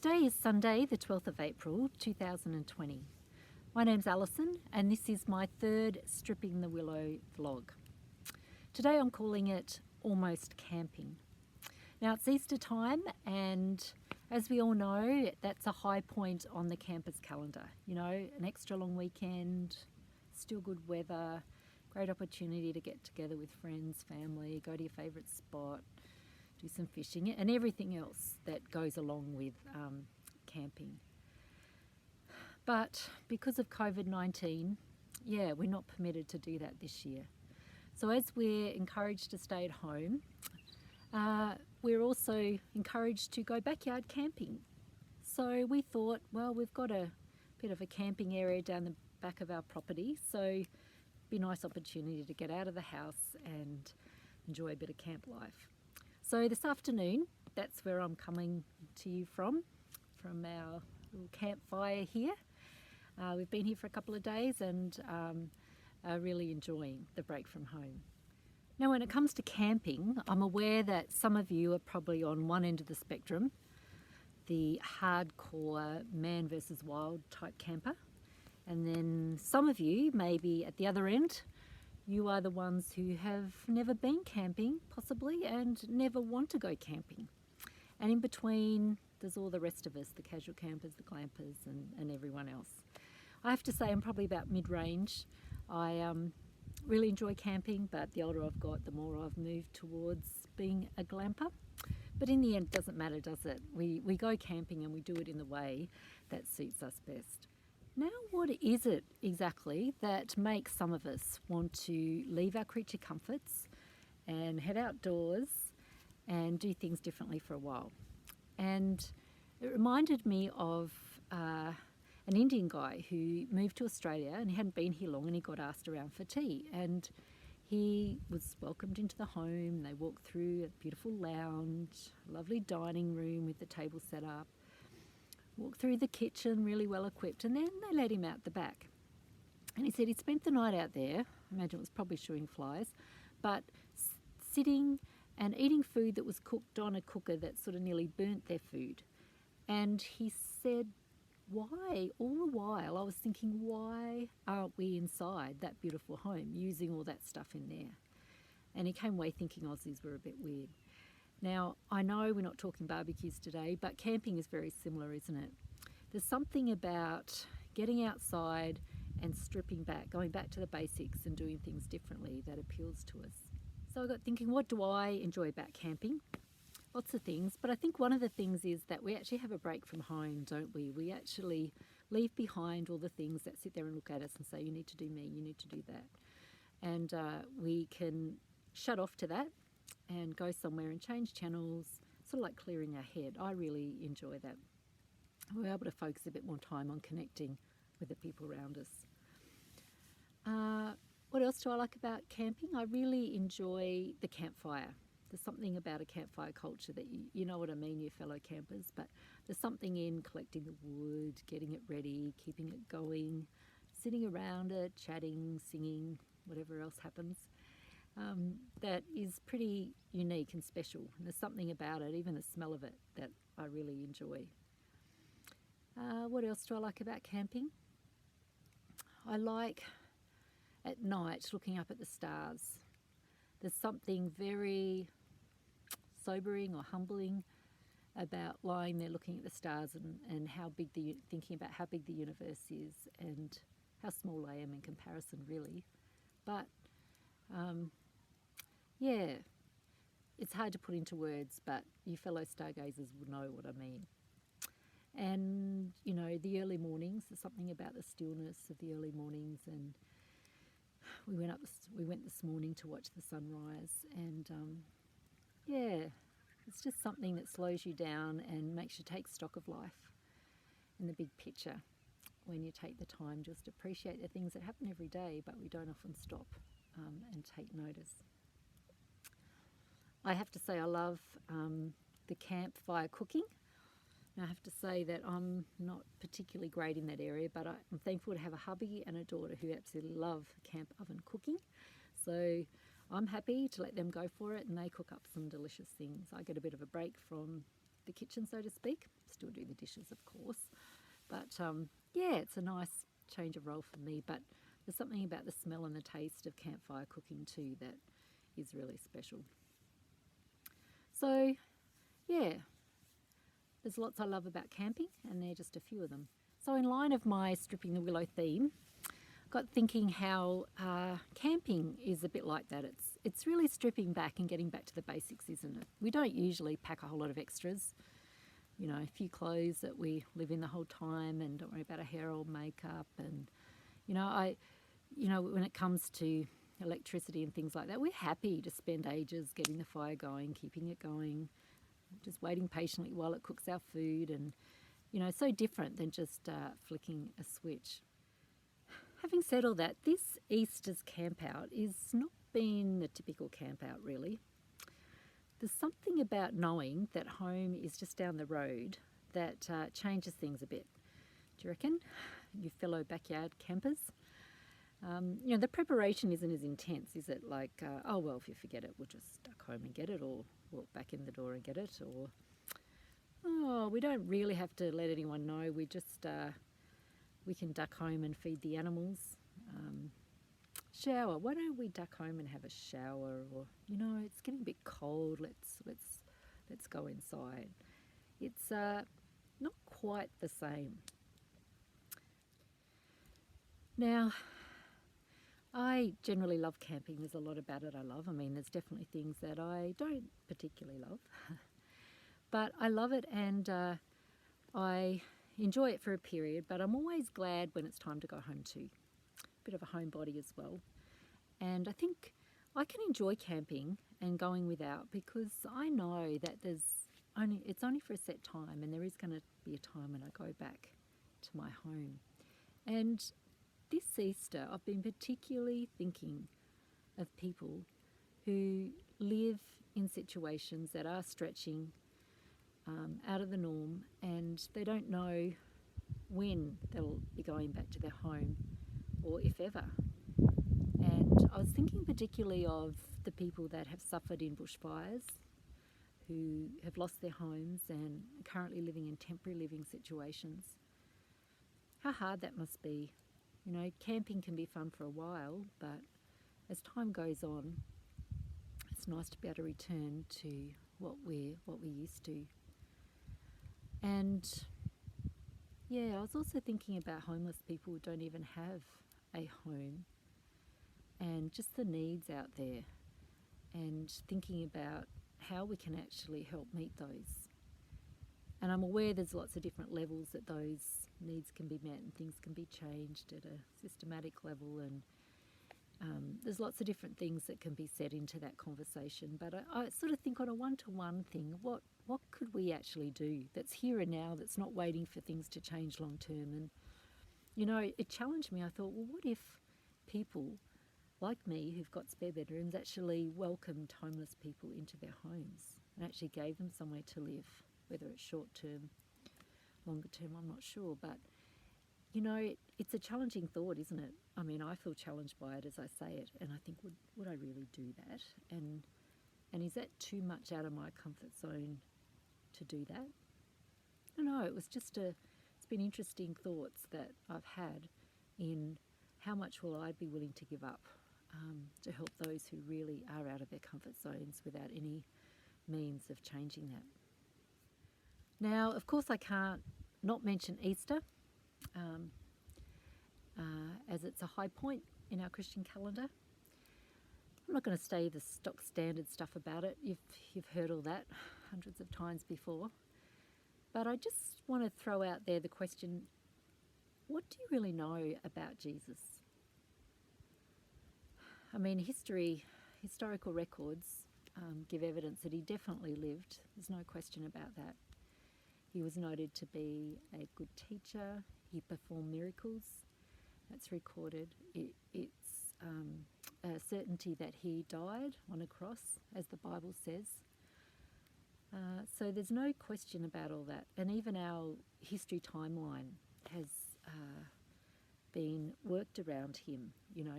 Today is Sunday, the 12th of April 2020. My name's Alison and this is my third Stripping the Willow vlog. Today I'm calling it Almost Camping. Now it's Easter time and as we all know, that's a high point on the camper's calendar. You know, an extra long weekend, still good weather, great opportunity to get together with friends, family, go to your favourite spot, do some fishing and everything else that goes along with camping. But because of COVID-19, we're not permitted to do that this year. So as we're encouraged to stay at home, we're also encouraged to go backyard camping. So we thought, well, we've got a bit of a camping area down the back of our property, so it'd be a nice opportunity to get out of the house and enjoy a bit of camp life. So this afternoon, that's where I'm coming to you from our little campfire here. We've been here for a couple of days and are really enjoying the break from home. Now when it comes to camping, I'm aware that some of you are probably on one end of the spectrum, the hardcore man versus wild type camper. And then some of you may be at the other end. You are the ones who have never been camping, possibly, and never want to go camping. And in between, there's all the rest of us, the casual campers, the glampers, and everyone else. I have to say I'm probably about mid-range. I really enjoy camping, but the older I've got, the more I've moved towards being a glamper. But in the end, it doesn't matter, does it? We go camping and we do it in the way that suits us best. Now, what is it exactly that makes some of us want to leave our creature comforts and head outdoors and do things differently for a while? And it reminded me of an Indian guy who moved to Australia and he hadn't been here long and he got asked around for tea. And he was welcomed into the home. They walked through a beautiful lounge, lovely dining room with the table set up. Walked through the kitchen, really well equipped, and then they let him out the back. And he said he'd spent the night out there, I imagine it was probably shooing flies, but sitting and eating food that was cooked on a cooker that sort of nearly burnt their food. And he said, why, all the while I was thinking, why aren't we inside that beautiful home using all that stuff in there? And he came away thinking Aussies were a bit weird. Now, I know we're not talking barbecues today, but camping is very similar, isn't it? There's something about getting outside and stripping back, going back to the basics and doing things differently that appeals to us. So I got thinking, what do I enjoy about camping? Lots of things, but I think one of the things is that we actually have a break from home, don't we? We actually leave behind all the things that sit there and look at us and say, you need to do me, you need to do that. And we can shut off to that and go somewhere and change channels, sort of like clearing our head. I really enjoy that. We're able to focus a bit more time on connecting with the people around us. What else do I like about camping? I really enjoy the campfire. There's something about a campfire culture that you know what I mean, you fellow campers, but there's something in collecting the wood, getting it ready, keeping it going, sitting around it, chatting, singing, whatever else happens. That is pretty unique and special. And there's something about it, even the smell of it, that I really enjoy. What else do I like about camping? I like at night looking up at the stars. There's something very sobering or humbling about lying there looking at the stars and how big thinking about how big the universe is and how small I am in comparison, really. But it's hard to put into words, but you fellow stargazers will know what I mean. And, you know, the early mornings, there's something about the stillness of the early mornings. And we went this morning to watch the sunrise. And, it's just something that slows you down and makes you take stock of life in the big picture when you take the time just to appreciate the things that happen every day, but we don't often stop and take notice. I have to say I love the campfire cooking. Now I have to say that I'm not particularly great in that area, but I'm thankful to have a hubby and a daughter who absolutely love camp oven cooking. So I'm happy to let them go for it and they cook up some delicious things. I get a bit of a break from the kitchen, so to speak, still do the dishes, of course. But yeah, it's a nice change of role for me. But there's something about the smell and the taste of campfire cooking too that is really special. So yeah, there's lots I love about camping, and they're just a few of them. So in line of my stripping the willow theme, got thinking how camping is a bit like that. It's really stripping back and getting back to the basics, isn't it? We don't usually pack a whole lot of extras. You know, a few clothes that we live in the whole time and don't worry about our hair or makeup. And, when it comes to electricity and things like that, we're happy to spend ages getting the fire going, keeping it going, just waiting patiently while it cooks our food. And, so different than just flicking a switch. Having said all that, this Easter's camp out is not been the typical camp out really. There's something about knowing that home is just down the road that changes things a bit. Do you reckon, you fellow backyard campers? The preparation isn't as intense, is it? Like, if you forget it, we'll just duck home and get it, or walk back in the door and get it, or, we don't really have to let anyone know. We just... we can duck home and feed the animals. Shower. Why don't we duck home and have a shower? Or it's getting a bit cold. Let's go inside. It's not quite the same. Now, I generally love camping. There's a lot about it I love. I mean, there's definitely things that I don't particularly love, but I love it, and I enjoy it for a period, but I'm always glad when it's time to go home too. Bit of a homebody as well. And I think I can enjoy camping and going without because I know that it's only for a set time, and there is going to be a time when I go back to my home. And this Easter, I've been particularly thinking of people who live in situations that are stretching out of the norm, and they don't know when they'll be going back to their home, or if ever. And I was thinking particularly of the people that have suffered in bushfires, who have lost their homes and are currently living in temporary living situations. How hard that must be. Camping can be fun for a while, but as time goes on, it's nice to be able to return to what we're used to. And yeah, I was also thinking about homeless people who don't even have a home, and just the needs out there, and thinking about how we can actually help meet those. And I'm aware there's lots of different levels that those needs can be met and things can be changed at a systematic level, and there's lots of different things that can be said into that conversation. But I sort of think on a one-to-one thing, what could we actually do that's here and now, that's not waiting for things to change long term? And, it challenged me. I thought, well, what if people like me who've got spare bedrooms actually welcomed homeless people into their homes and actually gave them somewhere to live, whether it's short term, longer term, I'm not sure. But, it's a challenging thought, isn't it? I mean, I feel challenged by it as I say it, and I think, would I really do that? And is that too much out of my comfort zone to do that? I don't know. It's been interesting thoughts that I've had in how much will I be willing to give up to help those who really are out of their comfort zones without any means of changing that. Now, of course, I can't not mention Easter, as it's a high point in our Christian calendar. I'm not going to say the stock standard stuff about it. You've heard all that hundreds of times before. But I just want to throw out there the question, what do you really know about Jesus? I mean, historical records give evidence that he definitely lived. There's no question about that. He was noted to be a good teacher. He performed miracles. That's recorded. It's a certainty that he died on a cross, as the Bible says. So there's no question about all that. And even our history timeline has been worked around him,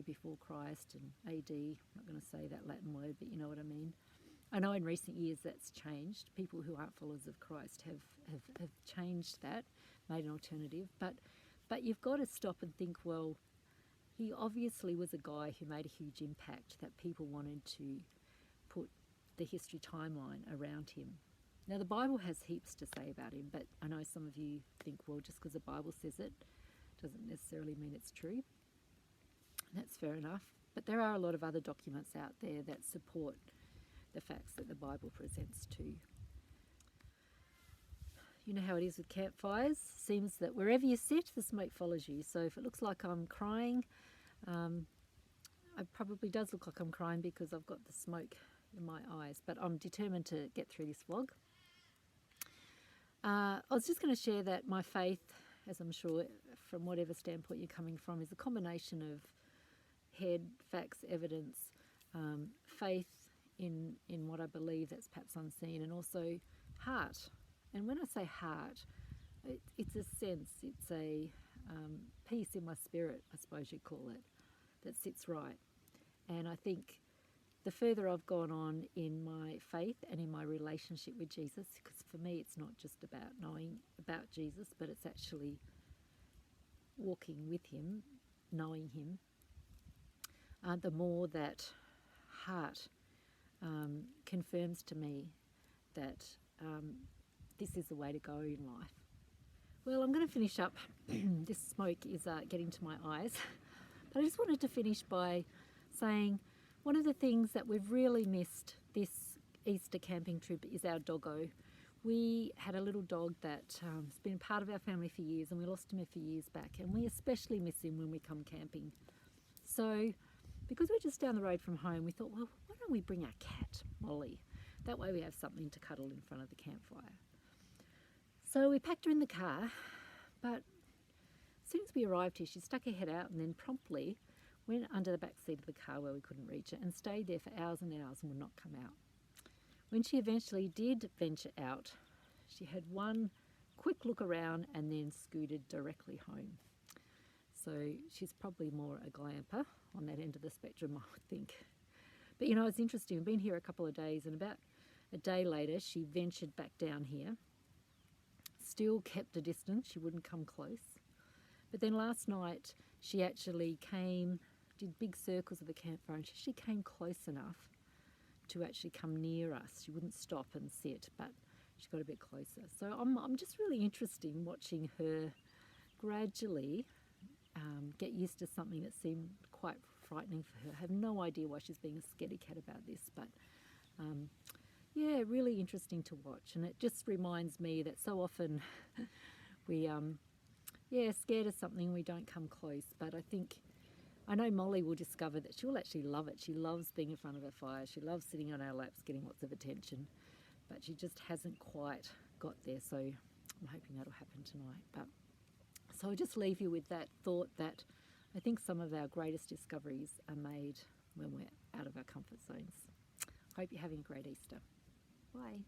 before Christ and AD. I'm not going to say that Latin word, but you know what I mean. I know in recent years that's changed. People who aren't followers of Christ have changed that, made an alternative. But you've got to stop and think, well, he obviously was a guy who made a huge impact that people wanted to put the history timeline around him. Now, the Bible has heaps to say about him, but I know some of you think, well, just because the Bible says it doesn't necessarily mean it's true. That's fair enough. But there are a lot of other documents out there that support the facts that the Bible presents too. You know how it is with campfires. Seems that wherever you sit, the smoke follows you. So if it looks like I'm crying, it probably does look like I'm crying because I've got the smoke in my eyes. But I'm determined to get through this vlog. I was just going to share that my faith, as I'm sure from whatever standpoint you're coming from, is a combination of head, facts, evidence, faith in what I believe that's perhaps unseen, and also heart. And when I say heart, it's a sense, it's a peace in my spirit, I suppose you'd call it, that sits right. And I think the further I've gone on in my faith and in my relationship with Jesus, because for me it's not just about knowing about Jesus, but it's actually walking with him, knowing him, the more that heart confirms to me that this is the way to go in life. Well, I'm going to finish up. This smoke is getting to my eyes. But I just wanted to finish by saying one of the things that we've really missed this Easter camping trip is our doggo. We had a little dog that's been part of our family for years, and we lost him a few years back, and we especially miss him when we come camping. So because we're just down the road from home, we thought, well, why don't we bring our cat, Molly? That way we have something to cuddle in front of the campfire. So we packed her in the car, but as soon as we arrived here, she stuck her head out and then promptly went under the back seat of the car where we couldn't reach her and stayed there for hours and hours and would not come out. When she eventually did venture out, she had one quick look around and then scooted directly home. So she's probably more a glamper on that end of the spectrum, I would think. But you know, it's interesting. We've been here a couple of days, and about a day later, she ventured back down here. Still kept a distance. She wouldn't come close. But then last night, she actually did big circles of the campfire, and she came close enough to actually come near us. She wouldn't stop and sit, but she got a bit closer. So I'm just really interested in watching her gradually get used to something that seemed quite frightening for her. I have no idea why she's being a scaredy cat about this, but yeah, really interesting to watch. And it just reminds me that so often we scared of something, we don't come close. But I know Molly will discover that she'll actually love it. She loves being in front of a fire. She loves sitting on our laps, getting lots of attention. But she just hasn't quite got there. So I'm hoping that'll happen tonight. So I'll just leave you with that thought that I think some of our greatest discoveries are made when we're out of our comfort zones. Hope you're having a great Easter. Bye.